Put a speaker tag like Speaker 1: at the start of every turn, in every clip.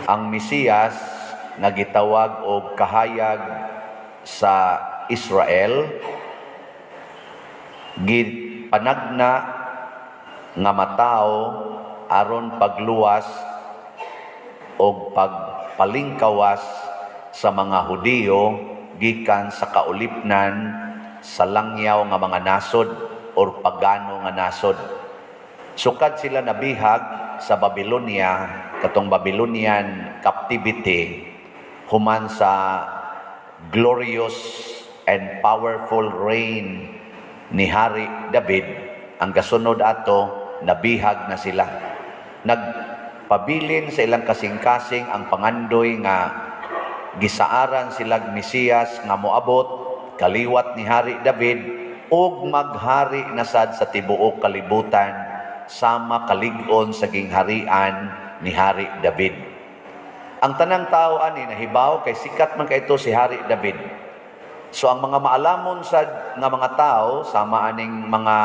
Speaker 1: ang Mesiyas nga gitawag og kahayag sa Israel gipanagna nga matawo aron pagluwas og pagpalingkawas sa mga Hudiyo gikan sa kaulipnan sa langyaw nga mga nasod or pagano nga nasod. Sukad sila nabihag sa Babylonia, katong Babylonian captivity, human sa glorious and powerful reign ni Hari David. Ang kasunod ato, nabihag na sila. Nagpabilin sa ilang kasing-kasing ang pangandoy nga gisaaran silag Mesiyas nga moabot kaliwat ni Hari David ug maghari na sad sa tibuok kalibutan sama kalig-on sa gingharian ni Hari David. Ang tanang tao ani nahibaw kay sikat man kay ito si Hari David. So ang mga maalamon sad nga mga tao sama aning mga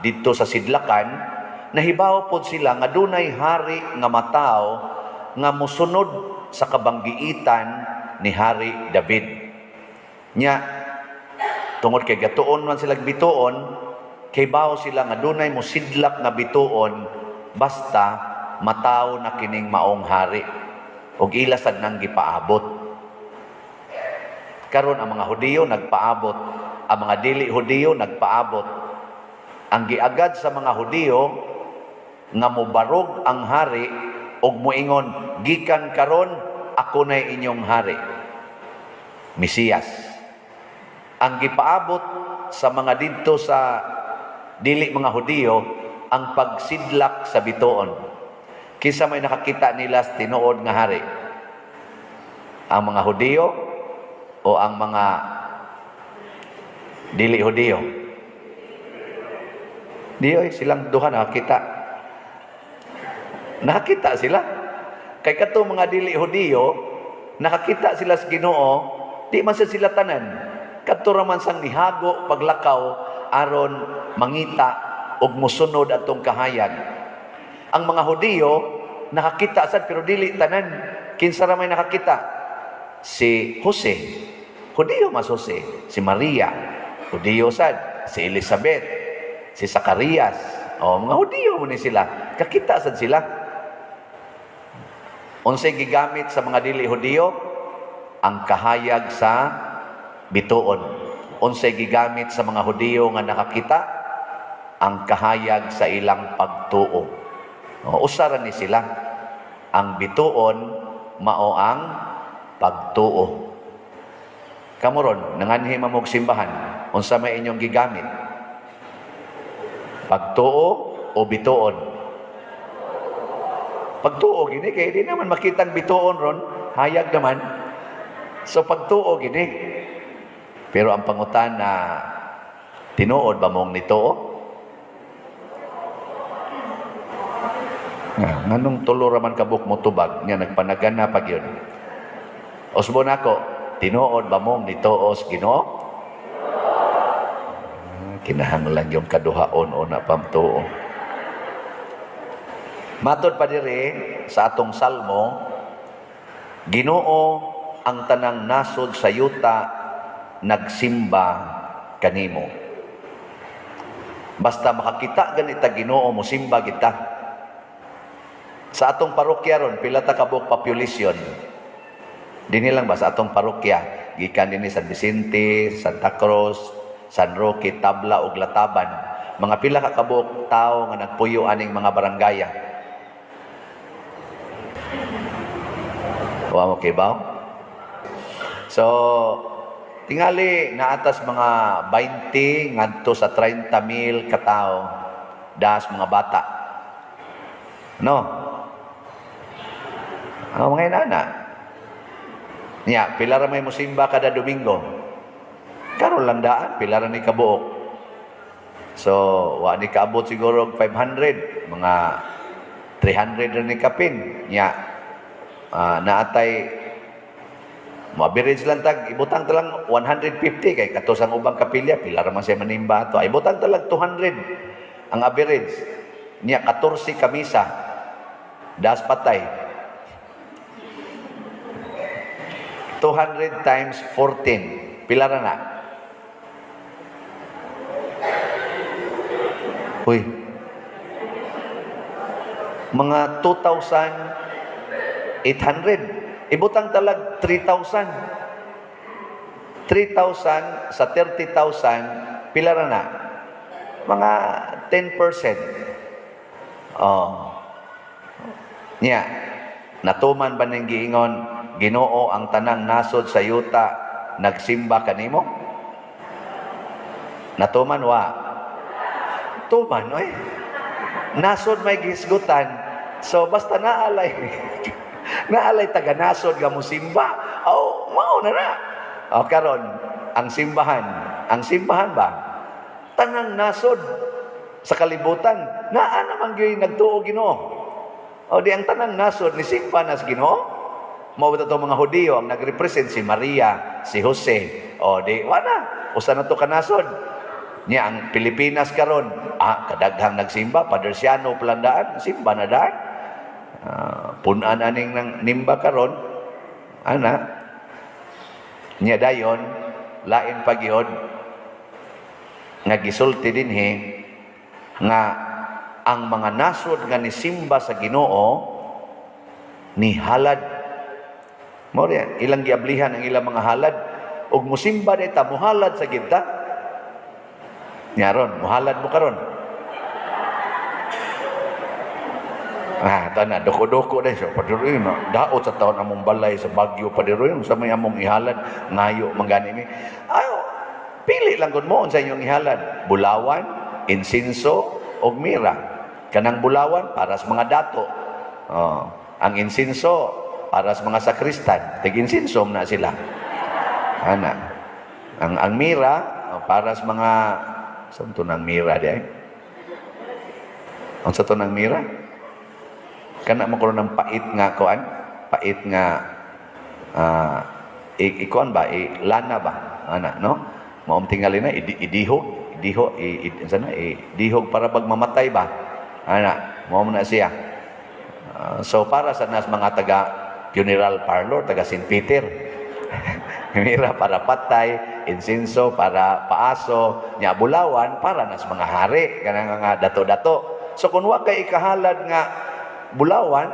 Speaker 1: dito sa sidlakan, nahibaw pod sila nga dunay hari nga mataw nga mosunod sa kabanggiitan ni Hari David. Nya tungod kay gatuon man sila bituon, kay bawo sila nga dunay mosidlak nga bituon basta mataw na kining maong hari ug ila sad nang gipaabot. Karon ang mga Hudiyo nagpaabot, ang mga dili Hudiyo nagpaabot. Ang giagad sa mga Hudiyo nga mobarog ang hari ug moingon, gikan karon ako nay inyong hari, Mesiyas. Ang gipaabot sa mga didto sa dili mga Hudiyo ang pagsidlak sa bituon. Kisa may nakakita nila sa tinuod nga hari, ang mga Hudiyo o ang mga dili Hudiyo? Diyoy silang duha nakakita. Nakakita sila. Kay kato mga dili Hudiyo, nakakita sila sa Ginoo, di man sila tanan. Kato raman sang nihago paglakaw aron mangita og musunod atong kahayag. Ang mga Hudiyo nakakita sad pero dili tanan. Kinsa ra may nakakita? Si Jose, Hudiyo mas Jose. Si Maria, Hudiyo sad. Si Elizabeth, si Zacarias, mga Hudiyo mo ni sila. Kakita sad sila. Unsay gigamit sa mga dili Hudiyo? Ang kahayag sa bituon. Unsay gigamit sa mga Hudiyo nga nakakita? Ang kahayag sa ilang pagtuo. Usaran ni sila. Ang bituon mao ang pagtuo. Kamuron, nanganhi mamog simbahan, unsa may inyong gigamit? Pagtuo o bituon? Pagtuo gini kay di naman makitang bituon ron, hayag naman. So pagtuo gini. Pero ang pangutan na tinuod ba mong nito? Nganong tulo raman kabuk mo tubag nga nagpanagan na pag yun. Osbo na ko, tinuod ba mong nitoos Ginoo? Kinahanglan yung kaduhaon o na pamtuo. Matod pa diri sa atong salmo, Ginoo ang tanang nasod sa yuta nagsimba kanimo. Basta makakita ganita Ginoo mo simba kita. Sa atong parokya ron pila ta ka buok population. Dinhi lang ba sa atong parokya, gikan dinhi San Vicente, Santa Cruz, San Roque, Tabla ug Lataban. Mga pila ka kabuok tawo nga nagpuyo aning mga barangaya. Wa mo kay baw? So tingali na atas mga 20 ngadto sa 30,000 ka tawo das mga bata. No? Mga inana. Nya, pila ra may musimba kada Domingo. Karon lang daan, pila ra ni kabuok. So, wa ni kaabot siguro 500, mga 300 ra ni kapin. Nya, naatay average lang tag ibutang talang 150 kay katos ang ubang kapilya pila ra man siya manimba ato. Ibutang talang 200 ang average. Nya 14 kamisa. Das patay. 200 times 14. Pila ra na? Uy. Mga 2,800. Ibutang talag 3,000. 3,000 sa 30,000, pila ra na? Mga 10%. Oh. Nya, natuman ba ning giingon, Ginoo ang tanang nasod sa yuta, nagsimba kanimo? Natuman wa? Tuman, oy. Nasod may gisgutan. So basta naalay naalay taga nasod nga musimba. Oh, mao na na. Oh, karon ang simbahan ba? Tanang nasod sa kalibutan. Naa naman gyud nagtuo Ginoo. O di ang tanang nasod ni simba nas Ginoo. Mao ba mga Hudiyo ang nagrepresent si Maria, si Jose. O di wala. Usa na to kanasod. Nya ang Pilipinas karon, kadaghang nagsimba, Padersiano pelandaan, simba na daan. Punan aning nang nimba karon, nya dayon lain pagyod nga gisulti dinhi nga ang mga nasod nga ni simba sa Ginoo ni halad. Mao riyan, ilang giablihan ang ilang mga halad ug musimba dayta muhalad sa gidta. Nyaron, muhalad mo karon. Tana, doko-doko na siya. Padiroy na, daot sa taon among balay sa Bagyo. Padiroy, sa may among ihalad, ngayo, manggani mi. Ayo, pili lang kung mo sa inyong ihalad. Bulawan, insinso, o mira. Kanang bulawan, para sa mga dato. Ang insinso, para sa mga sakristan. Tig-insinso na sila. Ang mira, para sa mga saan ito ng mira di ay? Ang sa ito ng mira? Kana mo ko ng pait nga kuan? Pait nga ikuan ba? Lana ba? No? Maong tingali na idihog para bag mamatay ba? Maong na siya. So para sa nas mga taga funeral parlor, taga St. Peter. Mira para patay, insinso para paaso, nya bulawan para nas mga hari, kanang nga dato-dato. So kung wa kay ikahalad nga bulawan,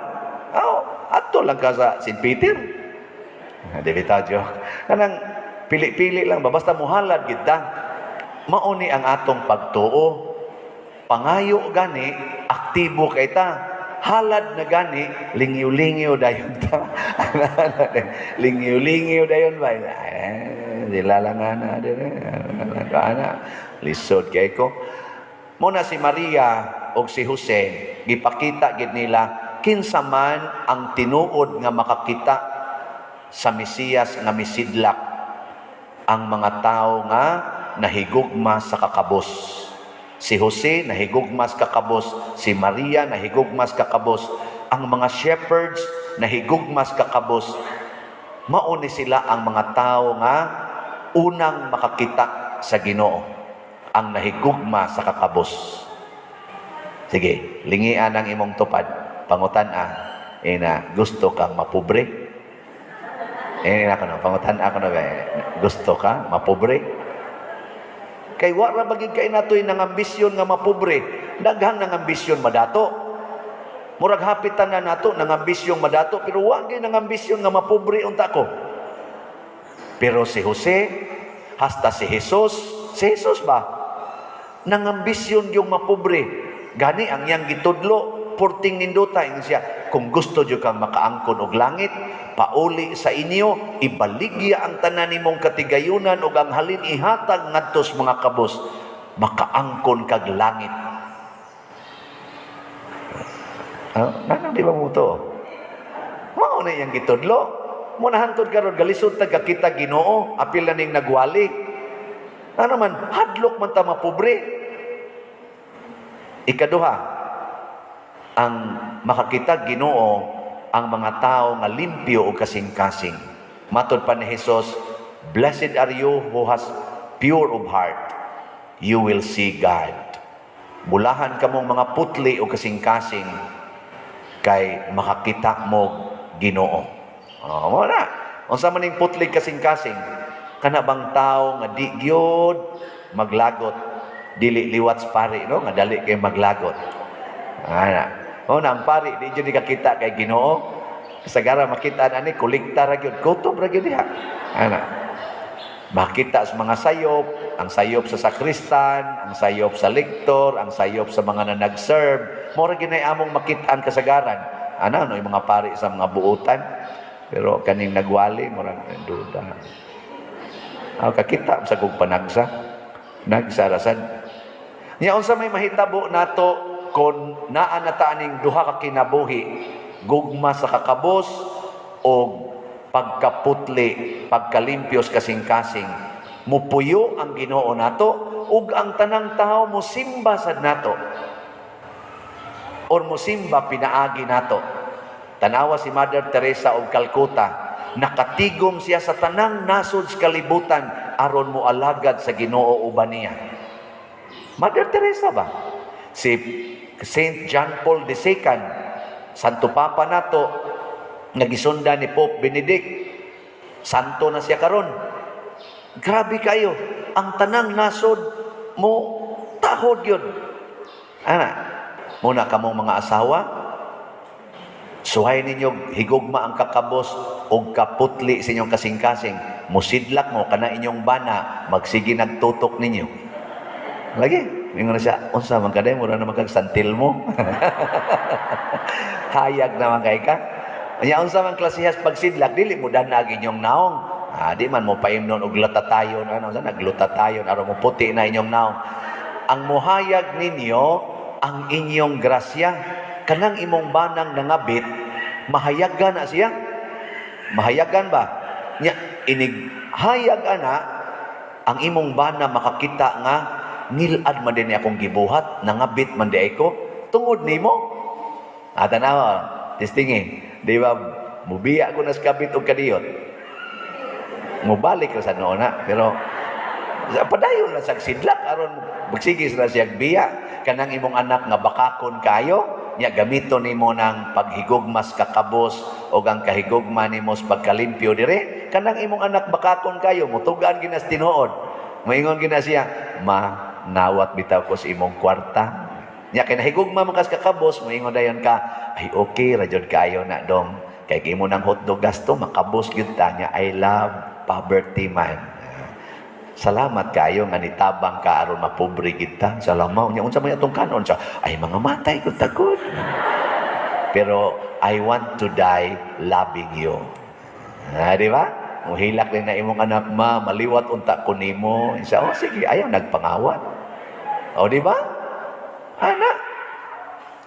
Speaker 1: adto lang ka sa St. Peter. Debita joke. Kanang pili-pili lang ba basta muhalad gid ta. Mao ni ang atong pagtuo. Pangayo gani, aktibo kay ta. Halad na gani, lingiw-lingiw dayon ta. Lingiw-lingiw dayon ba? Sila lang na din. Lisod kay ko. Muna si Maria o si Jose, gipakita gid nila kinsa man ang tinuod nga makakita sa Mesiyas nga misidlak ang mga tao nga nahigugma sa kakabos. Si Jose nahigugmas kakabos, si Maria nahigugmas kakabos, ang mga shepherds nahigugmas kakabos. Mauni sila ang mga tao nga unang makakita sa Ginoo, ang nahigugma sa kakabos. Sige, lingian ang imong tupad, pangutan-a, gusto kang mapobre? Pangutan-a ko na ba, gusto ka mapobre? Kay wala bagid kay natoy nang ambisyon nga mapobre, daghang nang ambisyon madato. Murag hapitan na nato nang ambisyong madato, pero wa gyud nang ambisyon nga mapobre unta ko. Pero si Jose, hasta si Jesus ba? Nang ambisyon yung mapobre. Gani ang yang gitudlo, purting ninduta siya. Kung gusto jud kang makaangkon og langit, pauli sa inyo, ibaligya ang tanan nimong katigayunan ug ang halin ihatag ngadtos mga kabos, makaangkon kag langit. Nanang di ba mo to? Mao na yang gitudlo. Muna hangtod karon galisod ta kakita Ginoo, apil na ning nagwali. Ano man hadlok man ta mapobre. Ikaduha, ang makakita Ginoo ang mga tao nga limpyo o kasing-kasing. Matod pa ni Jesus, blessed are you who has pure of heart. You will see God. Bulahan ka mong mga putli o kasing-kasing kay makakita mo Ginoo. Mo na. Unsa man ning putlig kasing-kasing, kana bang tao nga di gyud maglagot, dili liwat sa pari, no? Nga dali kay maglagot. Ana. Ang pari di gyud kakita kay Ginoo. Sagara makita ani kolekta ra gyud, kutob ra gyud diha. Ana. Makita sa mga sayop, ang sayop sa sakristan, ang sayop sa lektor, ang sayop sa mga nag-serve. Mora ginay among makitaan kasagaran. Ano yung mga pari sa mga buutan. Pero kaning nagwali, mora duda. Kakita sa kong panagsa. Nagsarasan. Nya unsa may mahitabo nato kung naa na ta aning duha ka kinabuhi, gugma sa kakabos o pagkaputli, pagkalimpios kasing-kasing, mupuyo ang Ginoo nato ug ang tanang tao mosimba sad nato or mosimba pinaagi nato. Tanawa si Mother Teresa of Calcutta, nakatigom siya sa tanang nasod sa kalibutan aron mo alagad sa Ginoo uban niya. Mother Teresa ba? Si Saint John Paul II, Santo Papa nato, nagisunda ni Pope Benedict, santo na siya karon. Grabe kayo, ang tanang nasod mo tahod yun. Muna kamong mga asawa, suhay ninyo higugma ang kakabos o kaputli sa inyong kasing-kasing. Musidlak mo kana inyong bana, magsige nagtutok ninyo. Lagi, mingon na siya, unsa man kaday mura na magkagsantil mo. Hayag naman kay ka. Nya unsa man klasihas pagsidlak, dili mo danag inyong naong. Di man mo paimnon og latatayon, naglutatayon aron mo puti na inyong naong. Ang muhayag ninyo ang inyong grasya, kanang imong banang nangabit, mahayagan na siya. Mahayagan ba? Nya inig hayag ana ang imong bana makakita nga nilad man din akong gibuhat, nangabit man di ako tungod nimo. Tanawa, testingin, di ba, mubiya ko na sa kabit o kadiyot. Mubalik ka sa noon na, pero padayon na sa sidlak, aron magsigis na siyang biya. Kanang imong anak nga bakakon kayo, nya gamito nimo ng paghigugmas kakabos o ang kahigugma nimo sa pagkalimpyo dire. Kanang imong anak bakakon kayo, mutugan ginas tinuod. Maingon gina siya, nawat bitaw ko sa imong kwarta. Nya kay nahigugma man kas kakabos, moingon dayon ka, ay okay ra jud kayo na dong. Kay imo nang hotdog gasto makabos gyud ta nya. I love poverty man. Salamat kayo nga nitabang ka aron mapobre kita. Salamat nya unsa may atong kanon siya? Ay mga matay ko takot. Pero I want to die loving you. Di ba? Muhilak din na imong anak maliwat unta ko nimo. Isa, sige, ayaw nagpangawat. Di ba? Anak.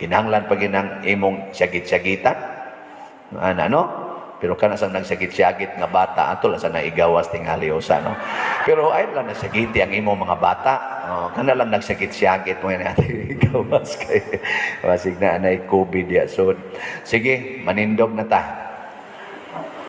Speaker 1: Kinahanglan pa ginang imong syagit-syagitan. No? Pero kana sang nagsagit-syagit nga bata, ato lang sa naigawas tingali usa, no? Pero ay lang nagsagiti ang imong mga bata. Kana lang nagsagit-syagit mo yan natin igawas kay. Wasig na anay COVID ya. So, sige, manindog na ta.